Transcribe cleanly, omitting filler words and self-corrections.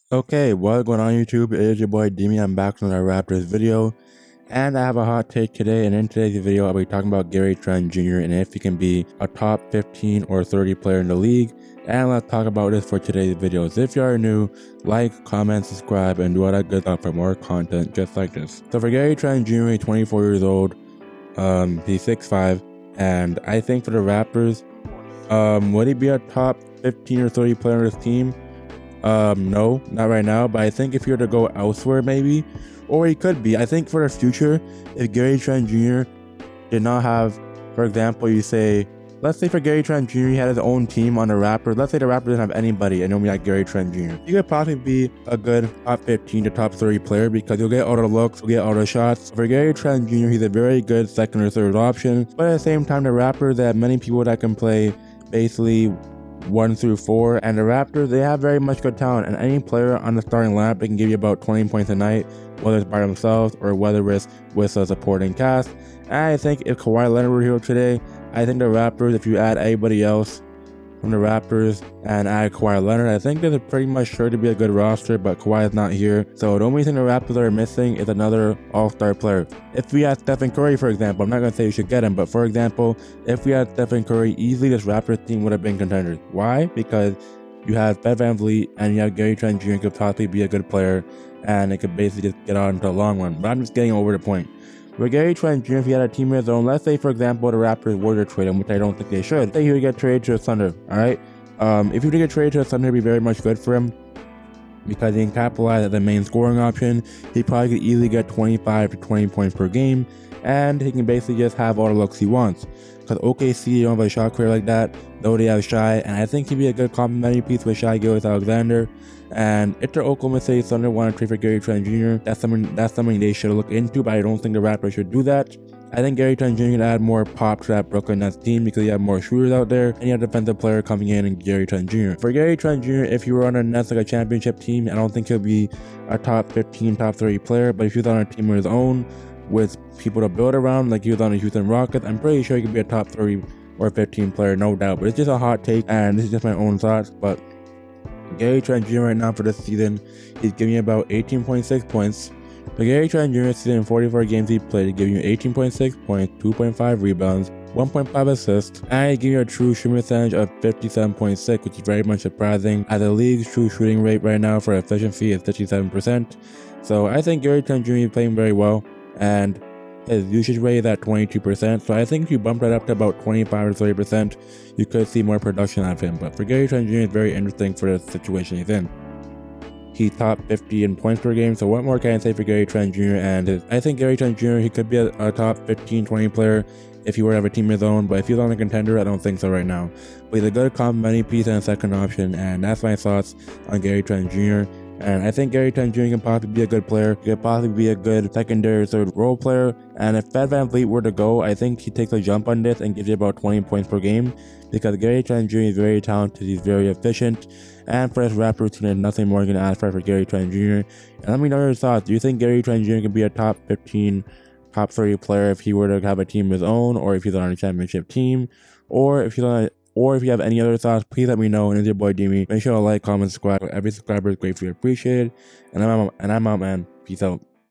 Okay, what's going on YouTube? It is your boy Demi. I'm back with another Raptors video, and I have a hot take today. And in today's video, I'll be talking about Gary Trent Jr. and if he can be a top 15 or 30 player in the league. And let's talk about this for today's video. So if you are new, like, comment, subscribe, and do all that good stuff for more content just like this. So for Gary Trent Jr., he's 24 years old. He's 6'5", and I think for the Raptors, would he be a top 15 or 30 player on this team? No, not right now, but I think if you were to go elsewhere maybe, or he could be. I think for the future, if Gary Trent Jr. did not have, for example, let's say for Gary Trent Jr. he had his own team on the Raptors. Let's say the Raptors didn't have anybody and only had Gary Trent Jr. He could possibly be a good top 15 to top 30 player because you'll get all the looks, you'll get all the shots. For Gary Trent Jr., he's a very good second or third option, but at the same time, the Raptors, they have many people that can play basically 1 through 4, and the Raptors, they have very much good talent, and any player on the starting lineup, they can give you about 20 points a night, whether it's by themselves or whether it's with a supporting cast. And I think if Kawhi Leonard were here today, I think the Raptors, if you add anybody else from the Raptors and add Kawhi Leonard, I think they're pretty much sure to be a good roster, but Kawhi is not here. So the only thing the Raptors are missing is another all-star player. If we had Stephen Curry, for example, I'm not going to say you should get him, but for example, if we had Stephen Curry, easily this Raptors team would have been contenders. Why? Because you have Fred VanVleet and you have Gary Trent Jr. could possibly be a good player, and it could basically just get on into the long run. But I'm just getting over the point. With Gary Trent Jr., if he had a team of his own, let's say, for example, the Raptors were to trade him, which I don't think they should. Say he would get traded to the Thunder, alright? If he would get traded to the Thunder, it'd be very much good for him because he can capitalize as the main scoring option. He probably could easily get 25 to 20 points per game, and he can basically just have all the looks he wants. Because OKC, you don't have a shot creator like that, though they have Shai, and I think he'd be a good complementary piece with Shai Gilgeous-Alexander. And if the Oklahoma City Thunder want to trade for Gary Trent Jr., that's something they should look into, but I don't think the Raptors should do that. I think Gary Trent Jr. can add more pop to that Brooklyn Nets team because you have more shooters out there, and you have a defensive player coming in Gary Trent Jr. For Gary Trent Jr., if you were on the Nets like a championship team, I don't think he'll be a top 15, top 30 player, but if he was on a team of his own with people to build around, like he was on the Houston Rockets, I'm pretty sure he could be a top 30 or 15 player, no doubt. But it's just a hot take, and this is just my own thoughts, but Gary Trent Jr. right now for this season, he's giving you about 18.6 points. For Gary Trent Jr. season, 44 games he played, he's giving you 18.6 points, 2.5 rebounds, 1.5 assists, and he's giving you a true shooting percentage of 57.6, which is very much surprising, as the league's true shooting rate right now for efficiency is 57%. So I think Gary Trent Jr. is playing very well, and his usage rate is at 22%, so I think if you bump that up to about 25 or 30%, you could see more production out of him. But for Gary Trent Jr., it's very interesting for the situation he's in. He's top 50 in points per game, so what more can I say for Gary Trent Jr.? And I think Gary Trent Jr., he could be a top 15, 20 player if he were to have a team of his own, but if he's on a contender, I don't think so right now. But he's a good complementary piece and a second option, and that's my thoughts on Gary Trent Jr. And I think Gary Trent Jr. can possibly be a good player. He could possibly be a good secondary or third role player. And if Fred VanVleet were to go, I think he takes a jump on this and gives you about 20 points per game. Because Gary Trent Jr. is very talented, he's very efficient. And for this Raptors team, there's nothing more you can ask for Gary Trent Jr. And let me know your thoughts. Do you think Gary Trent Jr. can be a top 15, top 30 player if he were to have a team of his own, or if he's on a championship team, or if you have any other thoughts, please let me know. And it's your boy Demi. Make sure to like, comment, subscribe. Every subscriber is gratefully appreciated. And I'm out, man. Peace out.